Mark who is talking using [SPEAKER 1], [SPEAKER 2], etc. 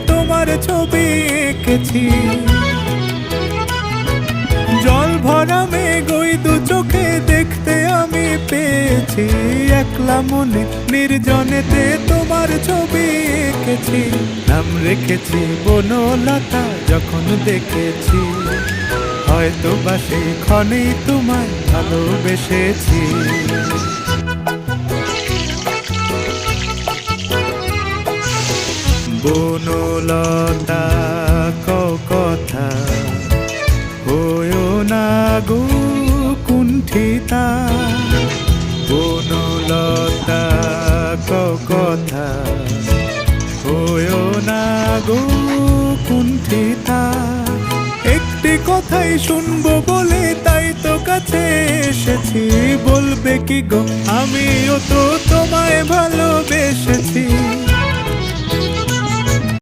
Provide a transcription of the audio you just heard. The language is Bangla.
[SPEAKER 1] তোমার ছবি এঁকেছি। জল ভরা মেঘ ওই দু চোখে দেখতে আমি পেয়েছি। একলা মনে নির্জনেতে তোমার ছবি এঁকেছি। নাম রেখেছি বনলতা যখন দেখেছি, হয়তো বা সেই ক্ষণেই তোমায় ভালোবেসেছি। বনলতা কথা হয়ো না গো কুণ্ঠিতা। বনলতা কথা হয়ো না গো কুণ্ঠিতা। একটি কথাই শুনবো বলে তাই তো কাছে এসেছি। বলবে কি গো আমিও তো তোমায় ভালোবেসেছি।